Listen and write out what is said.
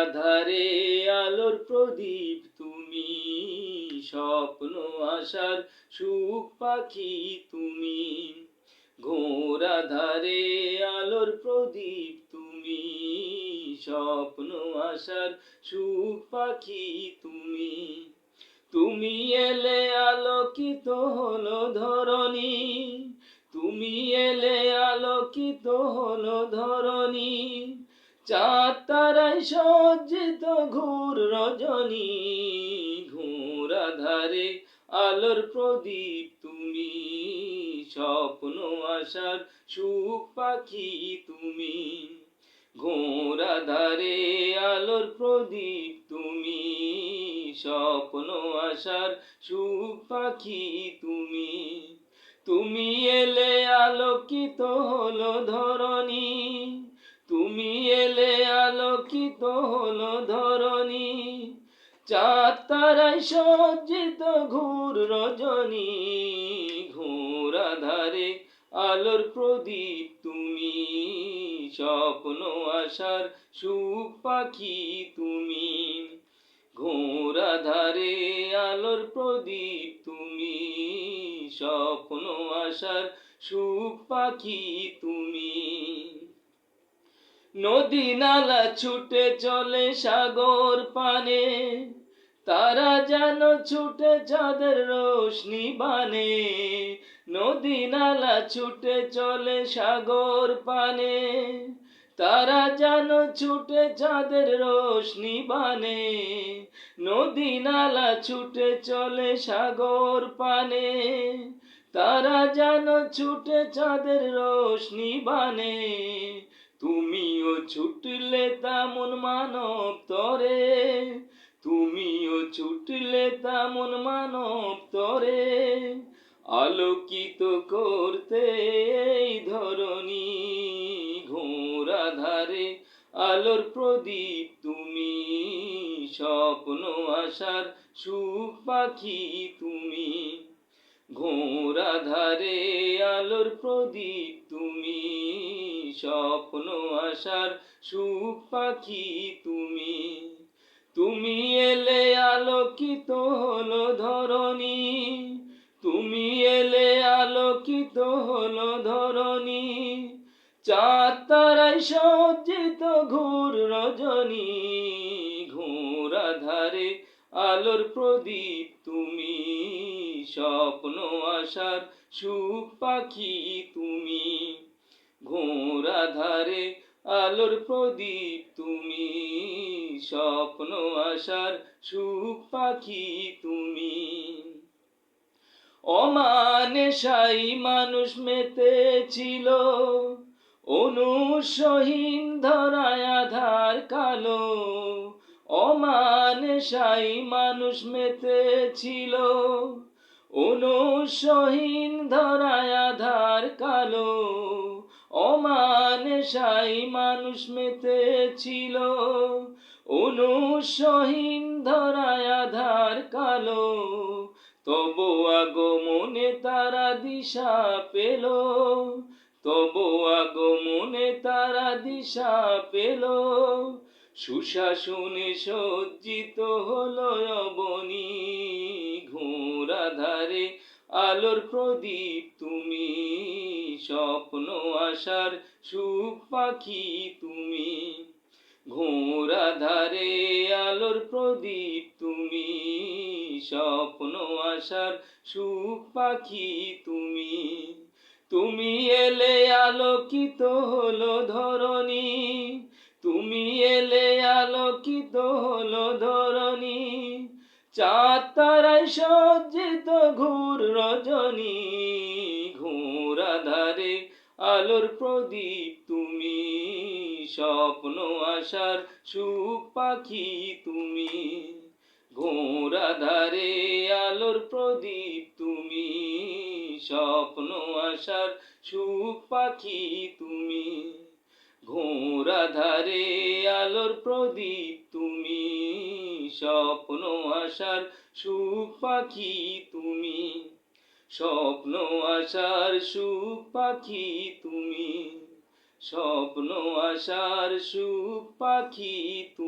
আধারে আলোর প্রদীপ তুমি, স্বপ্ন আশার সুখ পাখি তুমি। ঘোর আধারে আলোর প্রদীপ তুমি, স্বপ্ন আশার সুখ পাখি তুমি। তুমি এলে আলোকিত হলো ধরণী, তুমি এলে আলোকিত হলো ধরণী। চাঁদ তারায় সজ্জিত ঘোর রজনী, ঘোর আধারে আলোর প্রদীপ তুমি, স্বপ্ন আশার সুখ পাখি তুমি। ঘোর আধারে আলোর প্রদীপ তুমি, স্বপ্ন আশার সুখ পাখি তুমি। তুমি এলে আলোকিত হলো ধরণী, তুমি এলে আলোকিত হলো ধরণী। চাঁদ তারায় সজ্জিত ঘোর রজনী, ঘোর আধারে আলোর প্রদীপ তুমি, স্বপ্ন আশার সুখ পাখি তুমি। ঘোর আধারে আলোর প্রদীপ তুমি, স্বপ্ন আশার সুখ পাখি তুমি। নদী নালা ছুটে চলে সাগর পানে, তারা যেন ছুটে চাঁদের রোশনি বানে। নদী নালা ছুটে চলে সাগর পানে, তারা যেন ছুটে চাঁদের রোশনি বানে। নদী নালা ছুটে চলে সাগর পানে, তারা যেন ছুটে চাঁদের রোশনি বানে। তুমিও ছুটলে তেমন মানব তরে, তুমিও ছুটলে তেমন মানব তরে। আলোকিত করতে এই ধরণী, ঘোর আধারে আলোর প্রদীপ তুমি, স্বপ্ন আশার সুখ পাখি তুমি। ঘোর আধারে আলোর প্রদীপ তুমি, স্বপ্ন আশার সুখ পাখি তুমি। তুমি এলে আলোকিত হলো ধরণী, তুমি এলে আলোকিত হলো ধরণী। চাঁদ তারায় সজ্জিত ঘোর রজনী, ঘোর আধারে আলোর প্রদীপ তুমি, স্বপ্ন আশার সুখ পাখি তুমি। ঘোর আধারে আলোর প্রদীপ তুমি, স্বপ্ন আশার সুখ পাখি তুমি। অমানেশাই মানুষ মেতেছিল, অনুসহীন ধরায় আধার কালো। অমানেশাই মানুষ মেতেছিল, অনুসহীন ধরায় আধার কালো। অমানেশাই মানুষ মেতেছিল, অনুসহীন ধরায় আধার কালো। তব আগমনে তারা দিশা পেল, তব আগমনে তারা দিশা পেল। সুশাসনে সজ্জিত হলো অবনী, ঘোর আধারে আলোর প্রদীপ তুমি, স্বপ্ন আশার সুখ পাখি তুমি। ঘোর আধারে আলোর প্রদীপ তুমি, স্বপ্ন আশার সুখ পাখি তুমি। তুমি এলে আলোকিত হলো ধরণী, তুমি এলে আলোকিত হলো ধরণী। চাঁদ তারায় সজ্জিত ঘোর রজনী, ঘোর আধারে আলোর প্রদীপ তুমি, স্বপ্ন আশার সুখ পাখি তুমি। ঘোর আধারে আলোর প্রদীপ তুমি, স্বপ্ন আশার সুখ পাখি তুমি। ঘোর আধারে আলোর প্রদীপ তুমি, স্বপ্ন আশার সুখ পাখি তুমি। স্বপ্ন আশার সুখ পাখি তুমি, স্বপ্ন আশার সুখ পাখি তুমি।